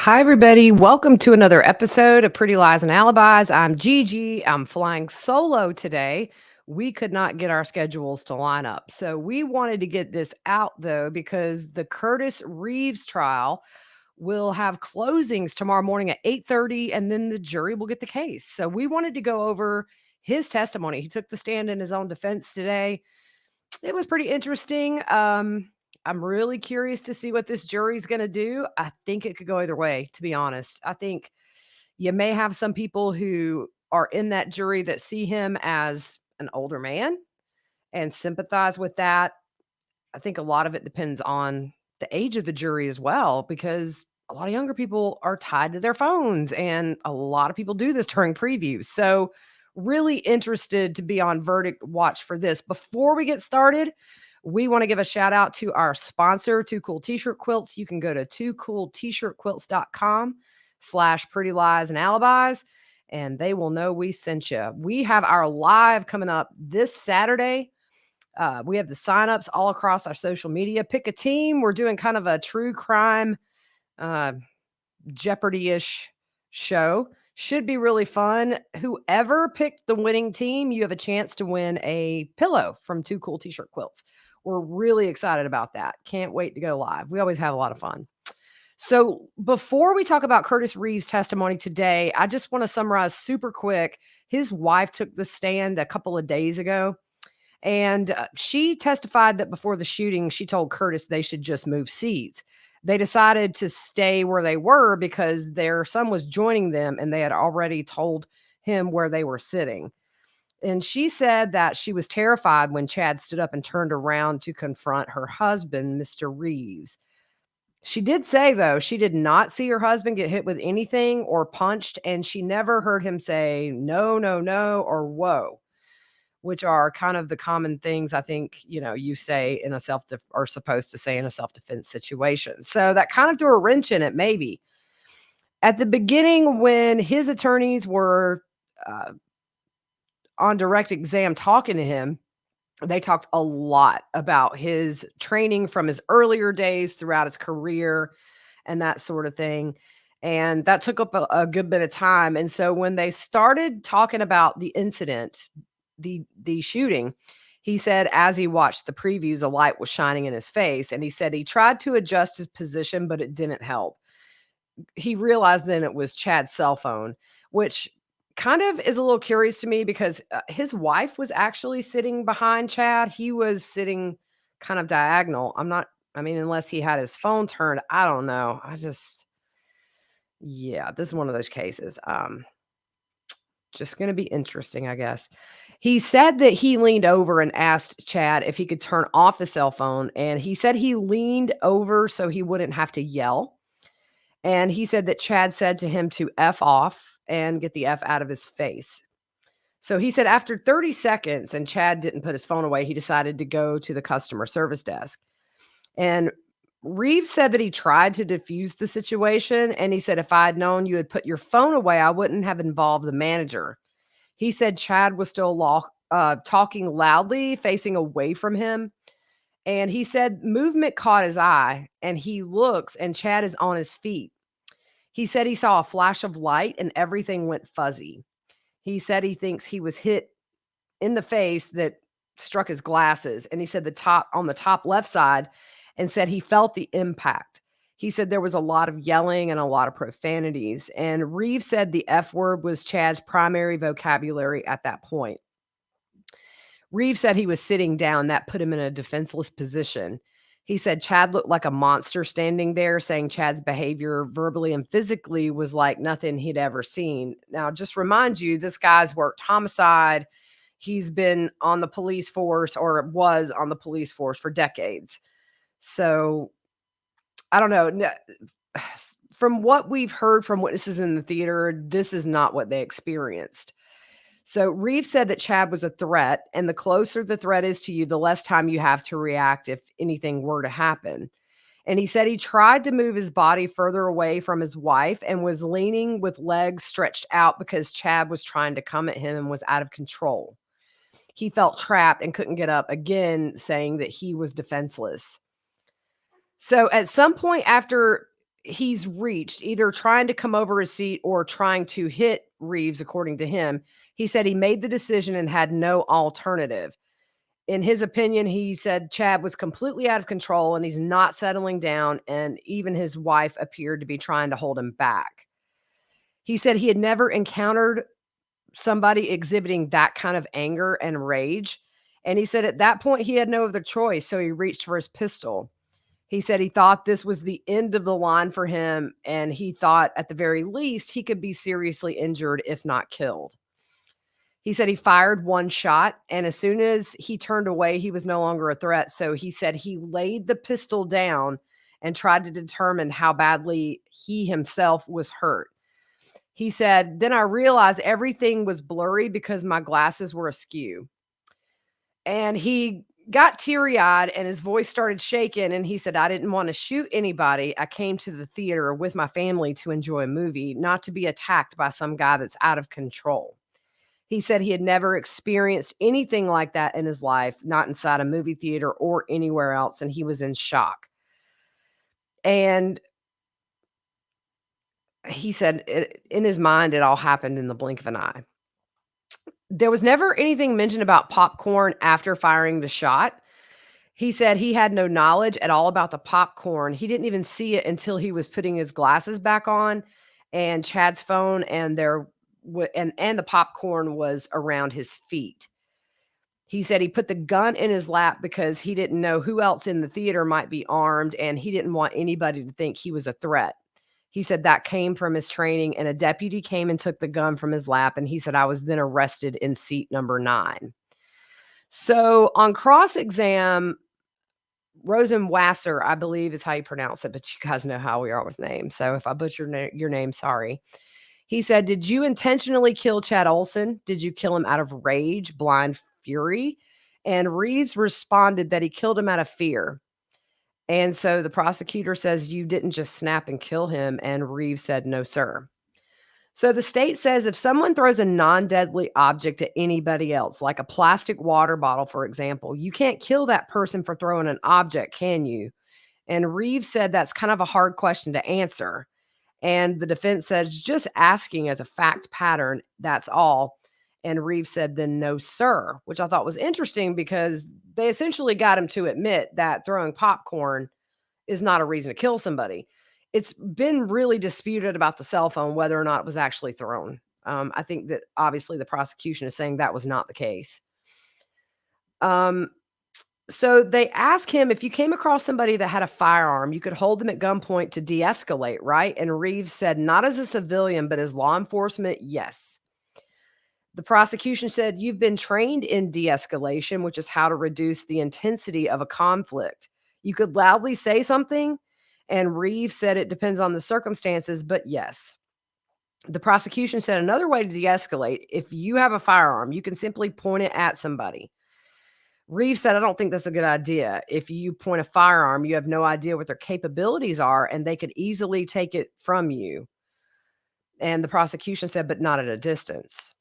Hi, everybody. Welcome to another episode of Pretty Lies and Alibis. I'm Gigi. I'm flying solo today. We could not get our schedules to line up. So we wanted to get this out, though, because the Curtis Reeves trial will have closings tomorrow morning at 8:30, and then the jury will get the case. So we wanted to go over his testimony. He took the stand in his own defense today. It was pretty interesting. I'm really curious to see what this jury's gonna do. I think it could go either way, to be honest. I think you may have some people who are in that jury that see him as an older man and sympathize with that. I think a lot of it depends on the age of the jury as well, because a lot of younger people are tied to their phones, and a lot of people do this during previews. So, really interested to be on verdict watch for this. Before we get started, we want to give a shout out to our sponsor, Two Cool T-shirt Quilts. You can go to twocooltshirtquilts.com/pretty lies and alibis, and they will know we sent you. We have our live coming up this Saturday. We have the signups all across our social media. Pick a team. We're doing kind of a true crime, uh, Jeopardy-ish show. Should be really fun. Whoever picked the winning team, you have a chance to win a pillow from Two Cool T-shirt Quilts. We're really excited about that. Can't wait to go live. We always have a lot of fun. So before we talk about Curtis Reeves' testimony today, I just want to summarize super quick. His wife took the stand a couple of days ago, and she testified that before the shooting, she told Curtis they should just move seats. They decided to stay where they were because their son was joining them and they had already told him where they were sitting. And she said that she was terrified when Chad stood up and turned around to confront her husband, Mr. Reeves. She did say, though, she did not see her husband get hit with anything or punched, and she never heard him say, no, no, no, or whoa, which are kind of the common things I think, you say in a are supposed to say in a self-defense situation. So that kind of threw a wrench in it, maybe. At the beginning, when his attorneys were uh, on direct exam talking to him, they talked a lot about his training from his earlier days throughout his career and that sort of thing. And that took up a good bit of time. And so when they started talking about the incident, the shooting, he said as he watched the previews, a light was shining in his face. And he said he tried to adjust his position, but it didn't help. He realized then it was Chad's cell phone, which kind of is a little curious to me because his wife was actually sitting behind Chad. He was sitting kind of diagonal. I mean, unless he had his phone turned, I don't know. Yeah, this is one of those cases. Just going to be interesting, I guess. He said that he leaned over and asked Chad if he could turn off his cell phone. And he said he leaned over so he wouldn't have to yell. And he said that Chad said to him to F off and get the F out of his face. So he said after 30 seconds and Chad didn't put his phone away, he decided to go to the customer service desk. And Reeves said that he tried to diffuse the situation. And he said, if I had known you had put your phone away, I wouldn't have involved the manager. He said Chad was still talking loudly, facing away from him. And he said movement caught his eye and he looks and Chad is on his feet. He said he saw a flash of light and everything went fuzzy. He said he thinks he was hit in the face that struck his glasses. And he said the top left side, and said he felt the impact. He said there was a lot of yelling and a lot of profanities. And Reeves said the F word was Chad's primary vocabulary at that point. Reeves said he was sitting down. That put him in a defenseless position. He said Chad looked like a monster standing there, saying Chad's behavior verbally and physically was like nothing he'd ever seen. Now, just remind you, this guy's worked homicide. He's been on the police force or was on the police force for decades. So I don't know. From what we've heard from witnesses in the theater, this is not what they experienced. So Reeves said that Chad was a threat, and the closer the threat is to you, the less time you have to react if anything were to happen. And he said he tried to move his body further away from his wife and was leaning with legs stretched out because Chad was trying to come at him and was out of control. He felt trapped and couldn't get up, again saying that he was defenseless. So at some point after he's reached, either trying to come over his seat or trying to hit Reeves, according to him. He said he made the decision and had no alternative. In his opinion, he said Chad was completely out of control and he's not settling down, and even his wife appeared to be trying to hold him back. He said he had never encountered somebody exhibiting that kind of anger and rage, and he said at that point he had no other choice, so he reached for his pistol. He said he thought this was the end of the line for him, and he thought at the very least he could be seriously injured, if not killed. He said he fired one shot, and as soon as he turned away, he was no longer a threat. So he said he laid the pistol down and tried to determine how badly he himself was hurt. He said, "Then I realized everything was blurry because my glasses were askew." And he got teary eyed and his voice started shaking. And he said, "I didn't want to shoot anybody. I came to the theater with my family to enjoy a movie, not to be attacked by some guy that's out of control." He said he had never experienced anything like that in his life, not inside a movie theater or anywhere else, and he was in shock. And he said in his mind, it all happened in the blink of an eye. There was never anything mentioned about popcorn after firing the shot. He said he had no knowledge at all about the popcorn. He didn't even see it until he was putting his glasses back on and Chad's phone and and the popcorn was around his feet. He said he put the gun in his lap because he didn't know who else in the theater might be armed and he didn't want anybody to think he was a threat. He said that came from his training, and a deputy came and took the gun from his lap, and he said, "I was then arrested in seat number 9." So on cross exam, Rosenwasser, I believe is how you pronounce it, but you guys know how we are with names. So if I butchered your name, sorry. He said, "Did you intentionally kill Chad Olson? Did you kill him out of rage, blind fury?" And Reeves responded that he killed him out of fear. And so the prosecutor says, "You didn't just snap and kill him." And Reeves said, "No, sir." So the state says if someone throws a non-deadly object at anybody else, like a plastic water bottle, for example, you can't kill that person for throwing an object, can you? And Reeves said that's kind of a hard question to answer. And the defense says just asking as a fact pattern, that's all. And Reeves said, then no, sir, which I thought was interesting because they essentially got him to admit that throwing popcorn is not a reason to kill somebody. It's been really disputed about the cell phone, whether or not it was actually thrown. I think that obviously the prosecution is saying that was not the case. So they ask him if you came across somebody that had a firearm, you could hold them at gunpoint to de escalate, right? And Reeves said, not as a civilian, but as law enforcement, yes. The prosecution said, you've been trained in de escalation, which is how to reduce the intensity of a conflict. You could loudly say something. And Reeves said it depends on the circumstances, but yes. The prosecution said another way to de escalate, if you have a firearm, you can simply point it at somebody. Reeves said, I don't think that's a good idea. If you point a firearm, you have no idea what their capabilities are, and they could easily take it from you. And the prosecution said, but not at a distance.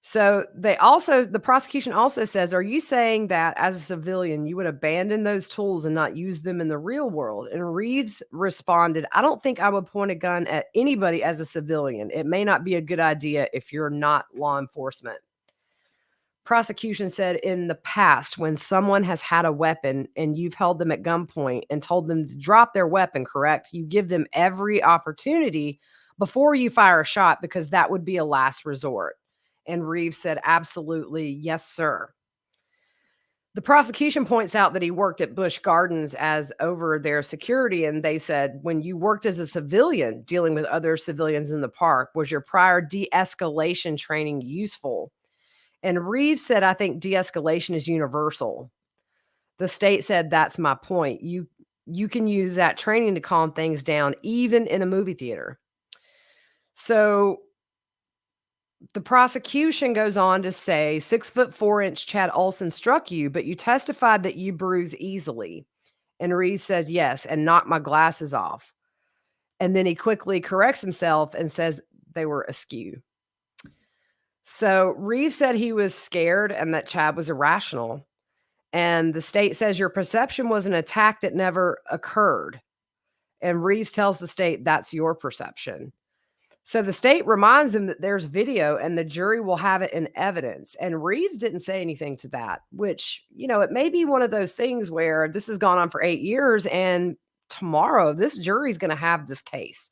So the prosecution also says, are you saying that as a civilian, you would abandon those tools and not use them in the real world? And Reeves responded, I don't think I would point a gun at anybody as a civilian. It may not be a good idea if you're not law enforcement. Prosecution said in the past, when someone has had a weapon and you've held them at gunpoint and told them to drop their weapon, correct? You give them every opportunity before you fire a shot because that would be a last resort. And Reeves said, absolutely, yes, sir. The prosecution points out that he worked at Busch Gardens as over their security. And they said, when you worked as a civilian dealing with other civilians in the park, was your prior de-escalation training useful? And Reeves said, I think de-escalation is universal. The state said, that's my point. You can use that training to calm things down, even in a movie theater. So the prosecution goes on to say 6'4" Chad Olson struck you, but you testified that you bruise easily. And Reeves says, yes, and knocked my glasses off. And then he quickly corrects himself and says they were askew. So Reeves said he was scared and that Chad was irrational. And the state says your perception was an attack that never occurred. And Reeves tells the state, that's your perception. So the state reminds him that there's video and the jury will have it in evidence. And Reeves didn't say anything to that, which, it may be one of those things where this has gone on for 8 years and tomorrow this jury's going to have this case.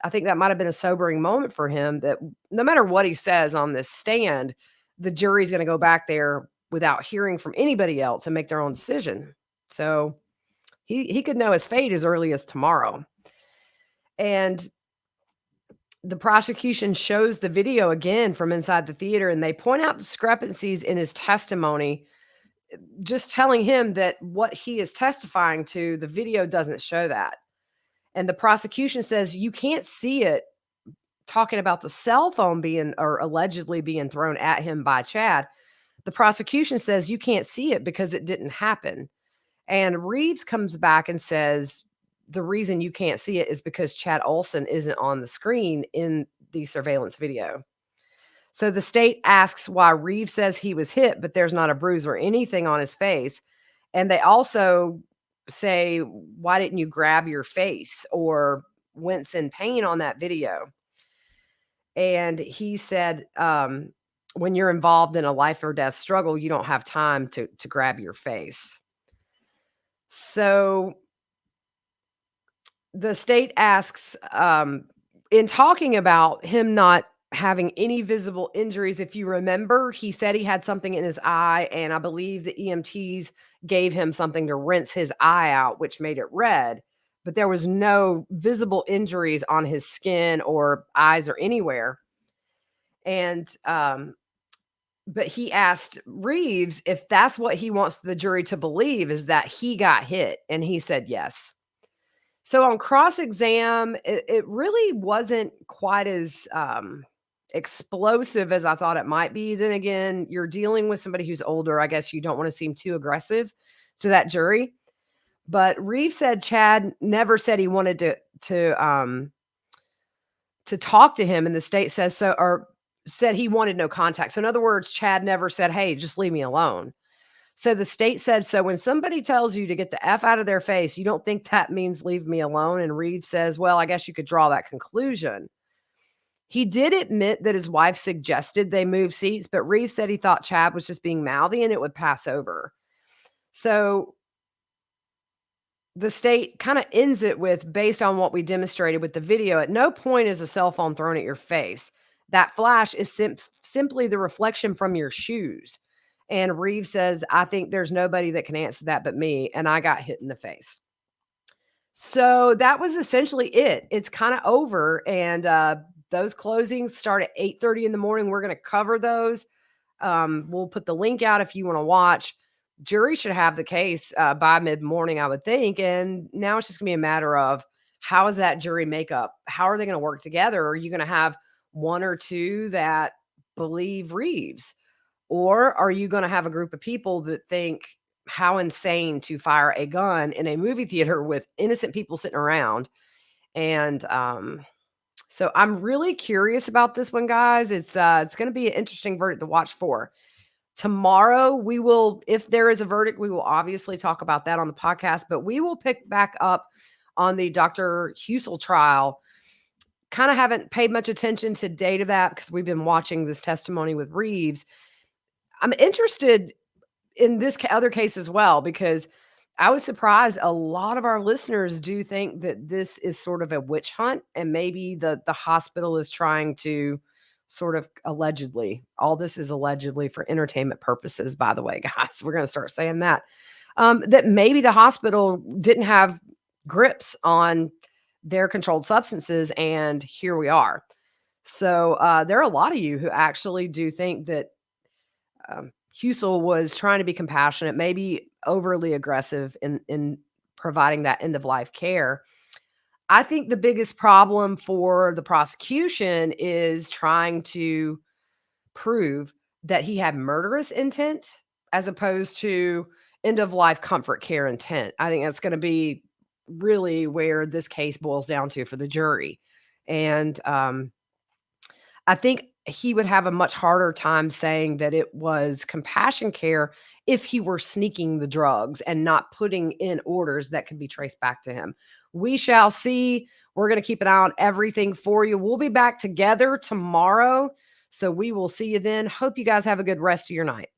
I think that might have been a sobering moment for him that no matter what he says on this stand, the jury's going to go back there without hearing from anybody else and make their own decision. So he could know his fate as early as tomorrow. And the prosecution shows the video again from inside the theater, and they point out discrepancies in his testimony, just telling him that what he is testifying to, the video doesn't show that. And the prosecution says you can't see it, talking about the cell phone being or allegedly being thrown at him by Chad. The prosecution says you can't see it because it didn't happen. And Reeves comes back and says the reason you can't see it is because Chad Olson isn't on the screen in the surveillance video. So the state asks why Reeves says he was hit, but there's not a bruise or anything on his face. And they also say, why didn't you grab your face or wince in pain on that video? And he said, when you're involved in a life or death struggle, you don't have time to grab your face. So the state asks, in talking about him not having any visible injuries, if you remember, he said he had something in his eye, and I believe the EMTs gave him something to rinse his eye out, which made it red, but there was no visible injuries on his skin or eyes or anywhere. And but he asked Reeves if that's what he wants the jury to believe, is that he got hit, and he said yes. So on cross-exam, it really wasn't quite as explosive as I thought it might be. Then again, you're dealing with somebody who's older. I guess you don't want to seem too aggressive to that jury. But Reeves said Chad never said he wanted to talk to him, and the state says so, or said he wanted no contact. So in other words, Chad never said, "Hey, just leave me alone." So the state said, so when somebody tells you to get the F out of their face, you don't think that means leave me alone? And Reeves says, well, I guess you could draw that conclusion. He did admit that his wife suggested they move seats, but Reeves said he thought Chad was just being mouthy and it would pass over. So the state kind of ends it with, based on what we demonstrated with the video, at no point is a cell phone thrown at your face. That flash is simply the reflection from your shoes. And Reeves says, I think there's nobody that can answer that but me, and I got hit in the face. So that was essentially it. It's kind of over, and those closings start at 8:30 in the morning. We're going to cover those. We'll put the link out if you want to watch. Jury should have the case by mid-morning, I would think, and now it's just going to be a matter of how is that jury makeup? How are they going to work together? Are you going to have one or two that believe Reeves? Or are you going to have a group of people that think how insane to fire a gun in a movie theater with innocent people sitting around? And so I'm really curious about this one, guys. It's going to be an interesting verdict to watch for. Tomorrow, we will, if there is a verdict, we will obviously talk about that on the podcast, but we will pick back up on the Dr. Husel trial. Kind of haven't paid much attention to date of that because we've been watching this testimony with Reeves. I'm interested in this other case as well, because I was surprised a lot of our listeners do think that this is sort of a witch hunt, and maybe the hospital is trying to sort of allegedly, all this is allegedly for entertainment purposes, by the way, guys, we're going to start saying that, that maybe the hospital didn't have grips on their controlled substances, and here we are. So there are a lot of you who actually do think that Husel was trying to be compassionate, maybe overly aggressive in providing that end of life care. I think the biggest problem for the prosecution is trying to prove that he had murderous intent as opposed to end of life comfort care intent. I think that's going to be really where this case boils down to for the jury. And I think he would have a much harder time saying that it was compassion care if he were sneaking the drugs and not putting in orders that could be traced back to him. We shall see. We're going to keep an eye on everything for you. We'll be back together tomorrow. So we will see you then. Hope you guys have a good rest of your night.